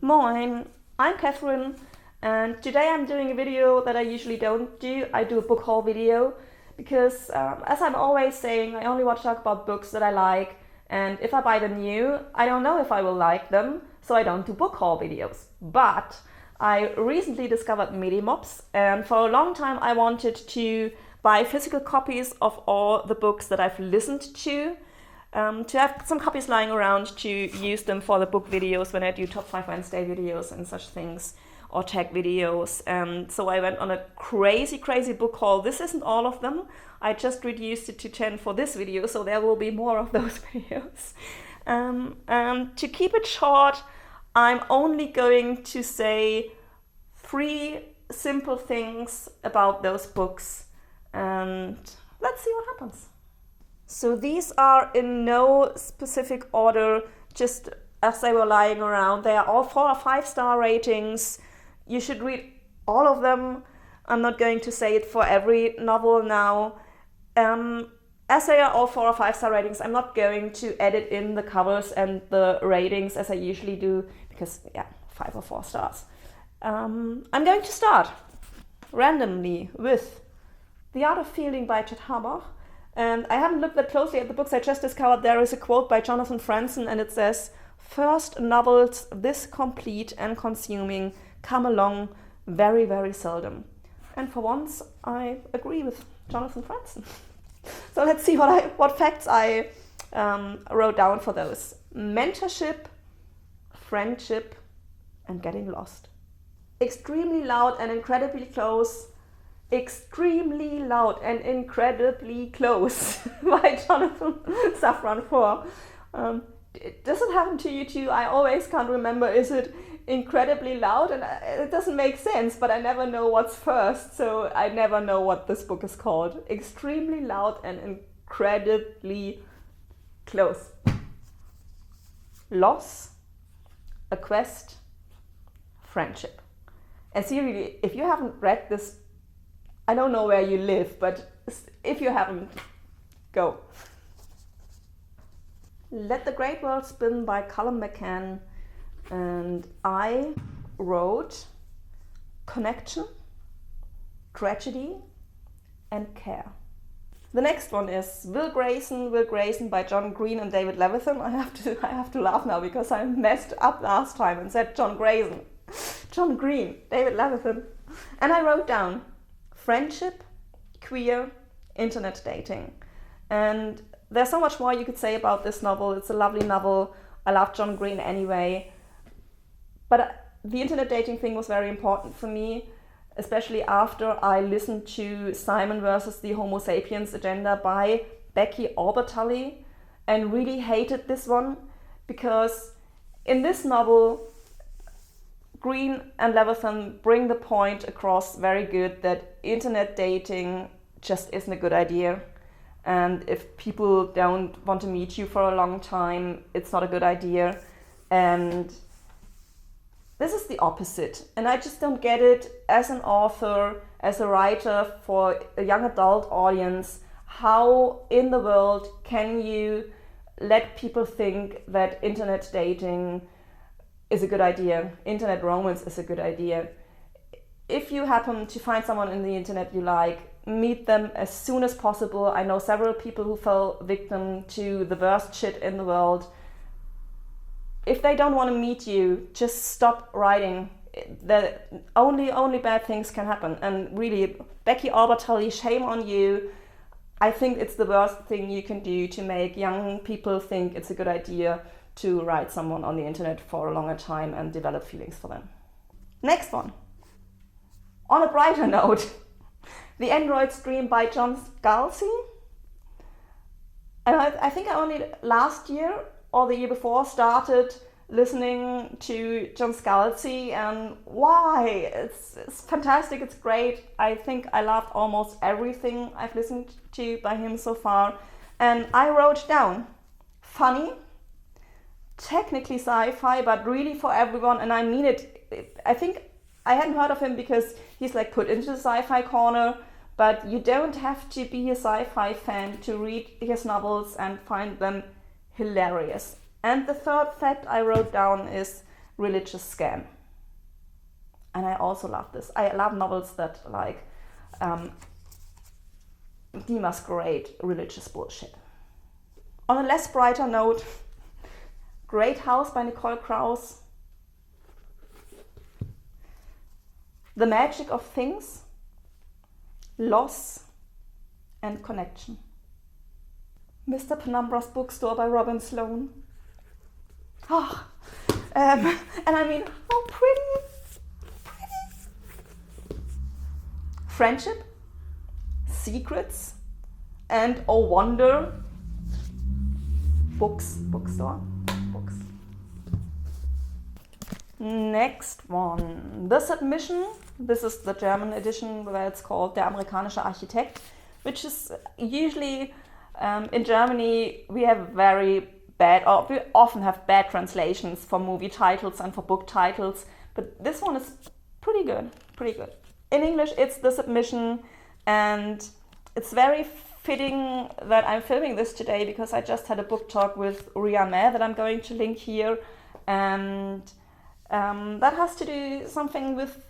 Moin, I'm Catherine, and today I'm doing a video that I usually don't do. I do a book haul video because, as I'm always saying, I only want to talk about books that I like, and if I buy them new, I don't know if I will like them, so I don't do book haul videos. But I recently discovered Medimobs, and for a long time I wanted to buy physical copies of all the books that I've listened to have some copies lying around to use them for the book videos when I do Top 5 Wednesday videos and such things, or tech videos. And so I went on a crazy book haul. This isn't all of them. I just reduced it to 10 for this video, so there will be more of those videos. To keep it short, I'm only going to say 3 simple things about those books, and let's see what happens. So these are in no specific order, just as they were lying around. They are all 4 or 5 star ratings. You should read all of them. I'm not going to say it for every novel now. As they are all 4 or 5 star ratings, I'm not going to edit in the covers and the ratings as I usually do, because 5 or 4 stars. I'm going to start randomly with The Art of Fielding by Harbach. And I haven't looked that closely at the books. I just discovered there is a quote by Jonathan Franzen, and it says, "First novels this complete and consuming come along very, very seldom." And for once, I agree with Jonathan Franzen. So let's see what facts I wrote down for those. Mentorship, friendship, and getting lost. Extremely loud and incredibly close. Extremely loud and incredibly close by Jonathan Safran Foer. Does it happen to you too? I always can't remember, is it incredibly loud? And it doesn't make sense, but I never know what's first, so I never know what this book is called. Extremely loud and incredibly close. Loss, a quest, friendship. And seriously, if you haven't read this, I don't know where you live, but if you haven't, go. Let the Great World Spin by Colum McCann. And I wrote connection, tragedy, and care. The next one is Will Grayson by John Green and David Levithan. I have to laugh now because I messed up last time and said John Grayson. John Green, David Levithan. And I wrote down friendship, queer, internet dating. And there's so much more you could say about this novel. It's a lovely novel. I love John Green anyway. But the internet dating thing was very important for me, especially after I listened to Simon versus the Homo Sapiens Agenda by Becky Albertalli, and really hated this one, because in this novel, Green and Levithan bring the point across very good that internet dating just isn't a good idea. And if people don't want to meet you for a long time, it's not a good idea. And this is the opposite. And I just don't get it as an author, as a writer for a young adult audience. How in the world can you let people think that internet dating is a good idea, internet romance is a good idea? If you happen to find someone in the internet you like, meet them as soon as possible. I know several people who fell victim to the worst shit in the world. If they don't want to meet you, just stop writing. Only bad things can happen. And really, Becky Albertalli, shame on you. I think it's the worst thing you can do to make young people think it's a good idea to write someone on the internet for a longer time and develop feelings for them. Next one. On a brighter note, The Android's Dream by John Scalzi. And I think I only last year or the year before started listening to John Scalzi, and why? It's fantastic, it's great. I think I loved almost everything I've listened to by him so far. And I wrote down, funny, technically sci-fi, but really for everyone, and I mean it. I think I hadn't heard of him because he's like put into the sci-fi corner, but you don't have to be a sci-fi fan to read his novels and find them hilarious. And the third fact I wrote down is religious scam. And I also love this. I love novels that like demasquerade religious bullshit. On a less brighter note, Great House by Nicole Krauss. The Magic of Things, Loss and Connection. Mr. Penumbra's Bookstore by Sloan. Oh, and I mean, how pretty. Friendship, Secrets, and oh wonder, Bookstore. Books. Next one, The Submission. This is the German edition where it's called Der amerikanische Architekt, which is usually in Germany we have very bad, or we often have bad translations for movie titles and for book titles, but this one is pretty good. In English, it's The Submission, and it's very fitting that I'm filming this today because I just had a book talk with Ria Meh that I'm going to link here, and that has to do something with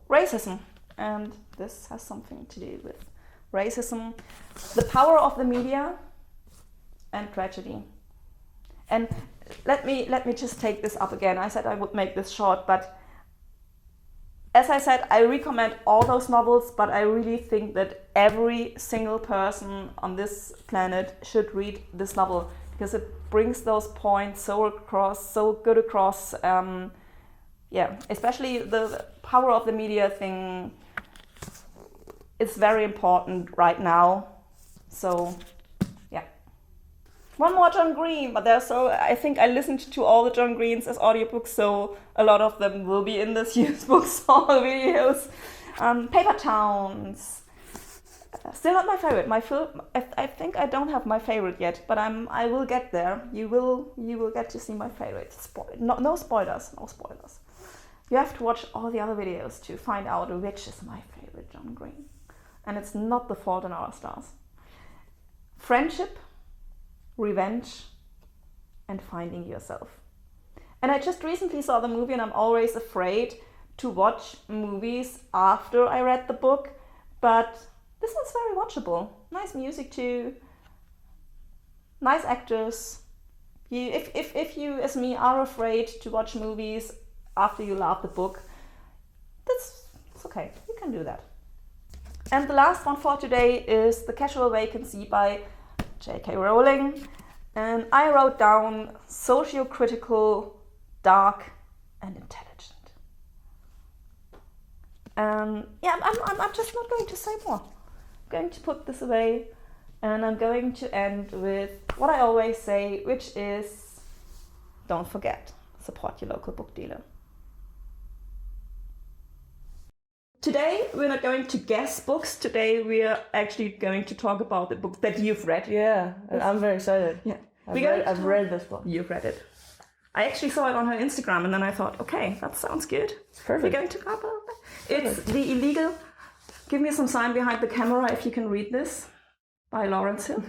racism, and this has something to do with racism, the power of the media, and tragedy. And let me just take this up again. I said I would make this short, but as I said, I recommend all those novels, but I really think that every single person on this planet should read this novel because it brings those points so good across. Especially the power of the media thing. It's very important right now. So, yeah. One more John Green, but I think I listened to all the John Greens as audiobooks, so a lot of them will be in this year's Bookstore videos. Paper Towns. Still not my favorite. I think I don't have my favorite yet, but I will get there. You will get to see my favorite. No spoilers. You have to watch all the other videos to find out which is my favorite John Green. And it's not The Fault in Our Stars. Friendship, Revenge, and Finding Yourself. And I just recently saw the movie, and I'm always afraid to watch movies after I read the book, but this one's very watchable. Nice music too, nice actors. If you, as me, are afraid to watch movies after you love the book, it's okay, you can do that. And the last one for today is The Casual Vacancy by J.K. Rowling. And I wrote down socio-critical, dark, and intelligent. I'm just not going to say more. I'm going to put this away, and I'm going to end with what I always say, which is, don't forget, support your local book dealer. Today, we're not going to guess books. Today, we are actually going to talk about the book that you've read. Yeah, I'm very excited. Yeah, I've read this book. You've read it. I actually saw it on her Instagram, and then I thought, okay, that sounds good. Perfect. We're going to talk about that. It's The Illegal. Give me some sign behind the camera if you can read this, by Lawrence Hill.